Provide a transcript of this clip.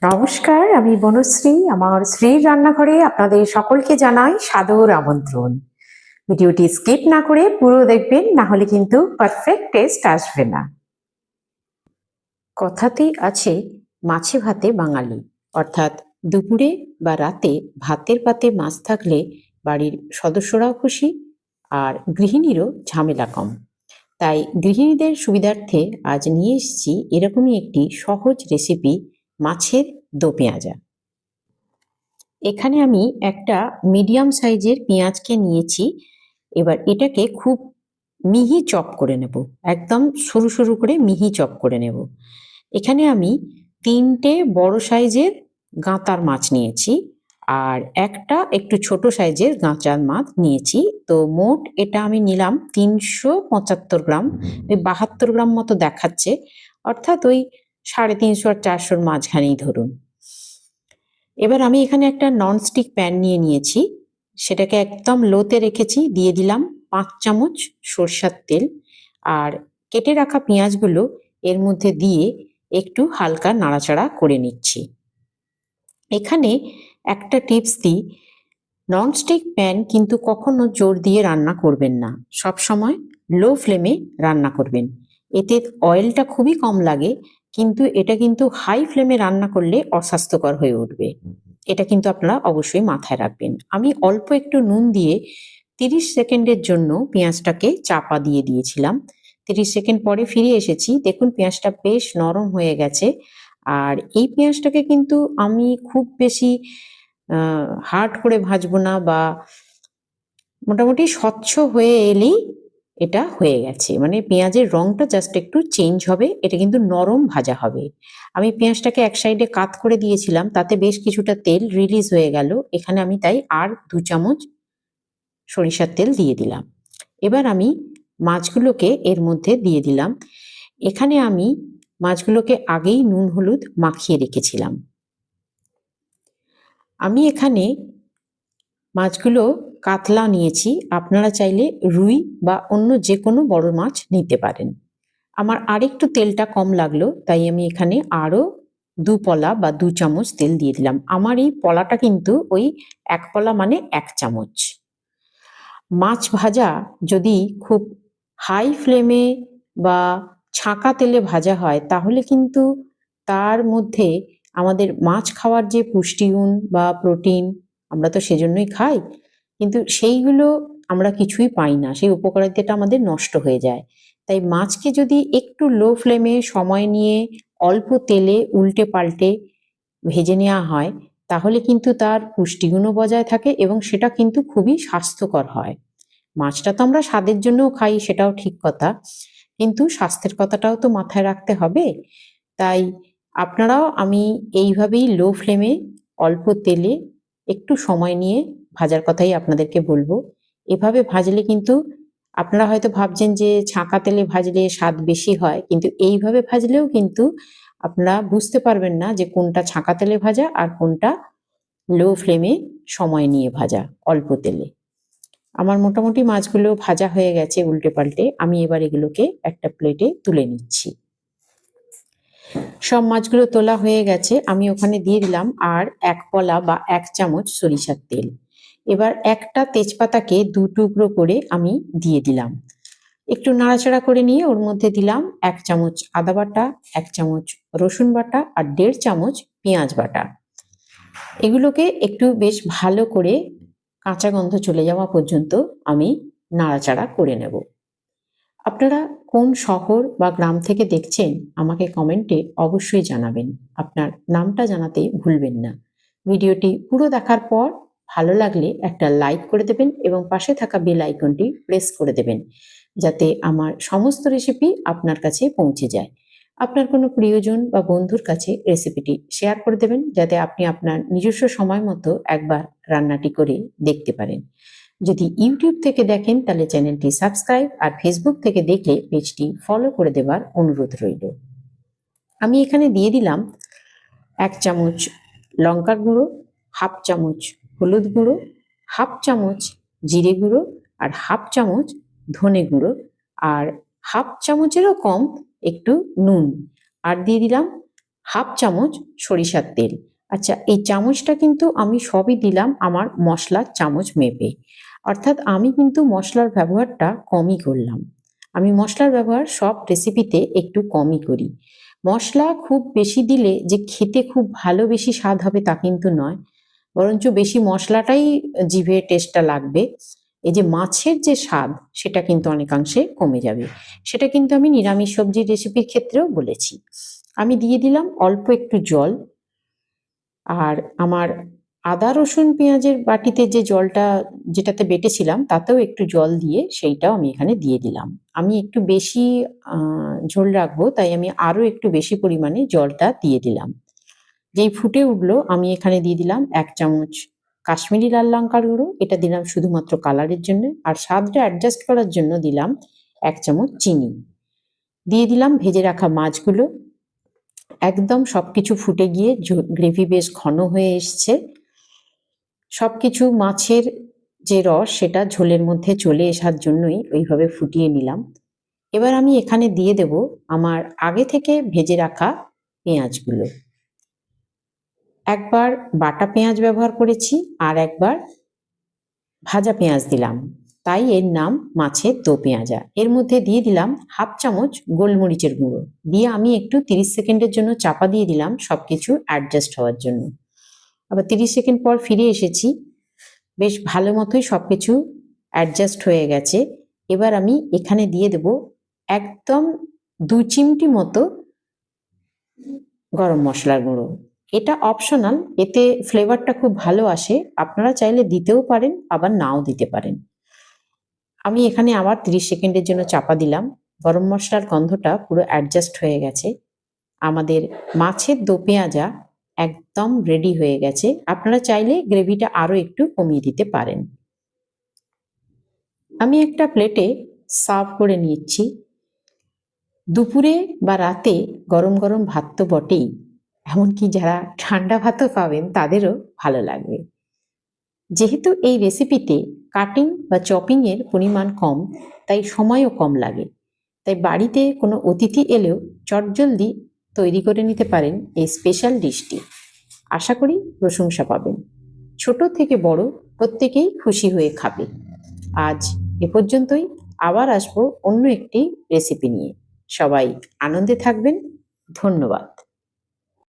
নমস্কার, আমি বনশ্রী। আমার শ্রীর রান্নাঘরে আপনাদের সকলকে জানাই সাদর আমন্ত্রণ। ভিডিওটি স্কিপ না করে পুরো দেখবেন, না হলে কিন্তু পারফেক্ট টেস্ট আসবে না। কথাতেই আছে মাছে ভাতে বাঙালি, অর্থাৎ দুপুরে বা রাতে ভাতের পাতে মাছ থাকলে বাড়ির সদস্যরাও খুশি আর গৃহিণীরও ঝামেলা কম। তাই গৃহিণীদের সুবিধার্থে আজ নিয়ে এসেছি এরকমই একটি সহজ রেসিপি, মাছের দো পেঁয়াজা। এখানে আমি একটা মিডিয়াম সাইজের পেঁয়াজকে নিয়েছি। এবার এটাকে খুব মিহি চপ করে নেব, একদম সরু সরু করে মিহি চপ করে নেব। এখানে আমি 3টে বড় সাইজের গাঁতার মাছ নিয়েছি আর একটা একটু ছোট সাইজের গাঁচার মাছ নিয়েছি। তো মোট এটা আমি নিলাম 375 গ্রাম, ওই 72 গ্রাম মতো দেখাচ্ছে, অর্থাৎ ওই 350 আর 400-র মাঝখানেই ধরুন। এবার আমি এখানে একটা ননস্টিক প্যান নিয়ে নিয়েছি, সেটাকে একদম লোতে রেখেছি। দিয়ে দিলাম 5 চামচ সরষের তেল আর কেটে রাখা পেঁয়াজগুলো এর মধ্যে দিয়ে একটু হালকা নাড়াচাড়া করে নিচ্ছি। এখানে একটা টিপস দিই, ননস্টিক প্যান কিন্তু কখনো জোর দিয়ে রান্না করবেন না, সব সময় লো ফ্লেমে রান্না করবেন। এতে অয়েলটা খুবই কম লাগে, কিন্তু এটা কিন্তু হাই ফ্লেমে রান্না করলে অস্বাস্থ্যকর হয়ে উঠবে। এটা কিন্তু আপনারা অবশ্যই মাথায় রাখবেন। আমি অল্প একটু নুন দিয়ে 30 সেকেন্ডের জন্য পেঁয়াজটাকে চাপা দিয়ে দিয়েছিলাম। 30 সেকেন্ড পরে ফিরে এসেছি, দেখুন পেঁয়াজটা বেশ নরম হয়ে গেছে। আর এই পেঁয়াজটাকে কিন্তু আমি খুব বেশি হার্ড করে ভাজবো না, বা মোটামুটি স্বচ্ছ হয়ে এলেই এটা হয়ে গেছে, মানে পেঁয়াজের রংটা জাস্ট একটু চেঞ্জ হবে, এটা কিন্তু নরম ভাজা হবে। আমি পেঁয়াজটাকে এক সাইডে কাত করে দিয়েছিলাম, তাতে বেশ কিছুটা তেল রিলিজ হয়ে গেল। এখানে আমি তাই আর 2 চামচ সরিষার তেল দিয়ে দিলাম। এবার আমি মাছগুলোকে এর মধ্যে দিয়ে দিলাম। এখানে আমি মাছগুলোকে আগেই নুন হলুদ মাখিয়ে রেখেছিলাম। আমি এখানে মাছগুলো কাতলা নিয়েছি, আপনারা চাইলে রুই বা অন্য যে কোনো বড় মাছ নিতে পারেন। আমার আরেকটু তেলটা কম লাগলো, তাই আমি এখানে আরও 2 পলা বা 2 চামচ তেল দিয়ে দিলাম। আমার এই পলাটা কিন্তু ওই 1 পলা মানে 1 চামচ। মাছ ভাজা যদি খুব হাই ফ্লেমে বা ছাঁকা তেলে ভাজা হয়, তাহলে কিন্তু তার মধ্যে আমাদের মাছ খাওয়ার যে পুষ্টিগুণ বা প্রোটিন, আমরা তো সেজন্যই খাই, কিন্তু সেইগুলো আমরা কিছুই পাই না, সেই উপকারিতাটা আমাদের নষ্ট হয়ে যায়। তাই মাছকে যদি একটু লো ফ্লেমে সময় নিয়ে অল্প তেলে উল্টে পাল্টে ভেজে নেওয়া হয়, তাহলে কিন্তু তার পুষ্টিগুণও বজায় থাকে এবং সেটা কিন্তু খুবই স্বাস্থ্যকর হয়। মাছটা তো আমরা স্বাদের জন্যও খাই, সেটাও ঠিক কথা, কিন্তু স্বাস্থ্যের কথাটাও তো মাথায় রাখতে হবে। তাই আপনারাও আমি এইভাবেই লো ফ্লেমে অল্প তেলে একটু সময় নিয়ে ভাজার কথাই আপনাদেরকে বলবো। এভাবে ভাজলে কিন্তু আপনারা হয়তো ভাবছেন যে ছাঁকা তেলে ভাজলে স্বাদ বেশি হয়, কিন্তু এইভাবে ভাজলেও কিন্তু আপনারা বুঝতে পারবেন না যে কোনটা ছাঁকা তেলে ভাজা আর কোনটা লো ফ্লেমে সময় নিয়ে ভাজা অল্প তেলে। আমার মোটামুটি মাছগুলো ভাজা হয়ে গেছে উল্টে পাল্টে, আমি এবার এগুলোকে একটা প্লেটে তুলে নিচ্ছি। সব মাছগুলো তোলা হয়ে গেছে, আমি ওখানে দিয়ে দিলাম আর 1 পলা বা 1 চামচ সরিষার তেল। এবার একটা তেজপাতাকে 2 টুকরো করে আমি দিয়ে দিলাম। একটু নাড়াচাড়া করে নিয়ে ওর মধ্যে দিলাম 1 চামচ আদা বাটা, 1 চামচ রসুন বাটা আর 1.5 চামচ পেঁয়াজ বাটা। এগুলোকে একটু বেশ ভালো করে কাঁচা গন্ধ চলে যাওয়া পর্যন্ত আমি নাড়াচাড়া করে নেব। আপনারা কোন শহর বা গ্রাম থেকে দেখছেন আমাকে কমেন্টে অবশ্যই জানাবেন। আপনার নামটা জানাতে ভুলবেন না। ভিডিওটি পুরো দেখার পর ভালো লাগলে একটা লাইক করে দেবেন এবং পাশে থাকা বেল আইকনটি প্রেস করে দেবেন, যাতে আমার সমস্ত রেসিপি আপনার কাছে পৌঁছে যায়। আপনার কোনো প্রিয়জন বা বন্ধুর কাছে রেসিপিটি শেয়ার করে দেবেন, যাতে আপনি আপনার নিজস্ব সময় মতো একবার রান্নাটি করে দেখতে পারেন। যদি ইউটিউব থেকে দেখেন তাহলে চ্যানেলটি সাবস্ক্রাইব, আর ফেসবুক থেকে দেখলে পেজটি ফলো করে দেবার অনুরোধ রইল। আমি এখানে দিয়ে দিলাম 1 চামচ লঙ্কার গুঁড়ো, 1/2 চামচ হলুদ গুঁড়ো, 1/2 চামচ জিরে গুঁড়ো আর 1/2 চামচ ধনে গুঁড়ো, আর 1/2 চামচেরও কম একটু নুন, আর দিয়ে দিলাম হাফ চামচ সরিষার তেল। আচ্ছা, এই চামচটা কিন্তু আমি সবই দিলাম আমার মশলার চামচ মেপে, অর্থাৎ আমি কিন্তু মশলার ব্যবহারটা কমই করলাম। আমি মশলার ব্যবহার সব রেসিপিতে একটু কমই করি। মশলা খুব বেশি দিলে যে খেতে খুব ভালো বেশি স্বাদ হবে তা কিন্তু নয়, বরঞ্চ বেশি মশলাটাই জিভে টেস্টটা লাগবে। এই যে মাছের যে স্বাদ সেটা কিন্তু অনেকাংশে কমে যাবে। সেটা কিন্তু আমি নিরামিষ সবজির রেসিপির ক্ষেত্রেও বলেছি। আমি দিয়ে দিলাম অল্প একটু জল, আর আমার আদা রসুন পেঁয়াজের বাটিতে যে জলটা যেটাতে বেটেছিলাম তাতেও একটু জল দিয়ে সেইটাও আমি এখানে দিয়ে দিলাম। আমি একটু বেশি ঝোল রাখবো, তাই আমি আরো একটু বেশি পরিমাণে জলটা দিয়ে দিলাম। যেই ফুটে উঠলো আমি এখানে দিয়ে দিলাম 1 চামচ কাশ্মীরি লাল লঙ্কার গুঁড়ো, এটা দিলাম শুধুমাত্র কালারের জন্য, আর স্বাদটা অ্যাডজাস্ট করার জন্য দিলাম 1 চামচ চিনি। দিয়ে দিলাম ভেজে রাখা মাছগুলো। একদম সবকিছু ফুটে গিয়ে গ্রেভি বেশ ঘন হয়ে এসছে। সবকিছু মাছের যে রস সেটা ঝোলের মধ্যে চলে আসার জন্যই ওইভাবে ফুটিয়ে নিলাম। এবার আমি এখানে দিয়ে দেব আমার আগে থেকে ভেজে রাখা পেঁয়াজগুলো। একবার বাটা পেঁয়াজ ব্যবহার করেছি আর একবার ভাজা পেঁয়াজ দিলাম, তাই এর নাম মাছের দো পেঁয়াজা। এর মধ্যে দিয়ে দিলাম হাফ চামচ গোলমরিচের গুঁড়ো, দিয়ে আমি একটু 30 সেকেন্ডের জন্য চাপা দিয়ে দিলাম সবকিছু অ্যাডজাস্ট হওয়ার জন্য। আবার 30 সেকেন্ড পর ফিরে এসেছি, বেশ ভালো মতোই সবকিছু অ্যাডজাস্ট হয়ে গেছে। এবার আমি এখানে দিয়ে দেব একদম 2 চিমটি মতো গরম মশলার গুঁড়ো। এটা অপশনাল, এতে ফ্লেভারটা খুব ভালো আসে, আপনারা চাইলে দিতেও পারেন আবার নাও দিতে পারেন। আমি এখানে আবার 30 সেকেন্ডের জন্য চাপা দিলাম। গরম মশলার গন্ধটা পুরো অ্যাডজাস্ট হয়ে গেছে। আমাদের মাছের দো পেঁয়াজা একদম রেডি হয়ে গেছে। আপনারা চাইলে গ্রেভিটা আরো একটু কমিয়ে দিতে পারেন। আমি একটা প্লেটে সার্ভ করে নিচ্ছি। দুপুরে বা রাতে গরম গরম ভাত তো বটেই, এমনকি যারা ঠান্ডা ভাতও পাবেন তাদেরও ভালো লাগবে। যেহেতু এই রেসিপিতে কাটিং বা চপিং এর পরিমাণ কম, তাই সময়ও কম লাগে, তাই বাড়িতে কোনো অতিথি এলেও চটজলদি তৈরি করে নিতে পারেন এই স্পেশাল ডিশটি। আশা করি প্রশংসা পাবেন। ছোট থেকে বড় প্রত্যেকেই খুশি হয়ে খাবে। আজ এ পর্যন্তই, আবার আসবো অন্য একটি রেসিপি নিয়ে। সবাই আনন্দে থাকবেন। ধন্যবাদ।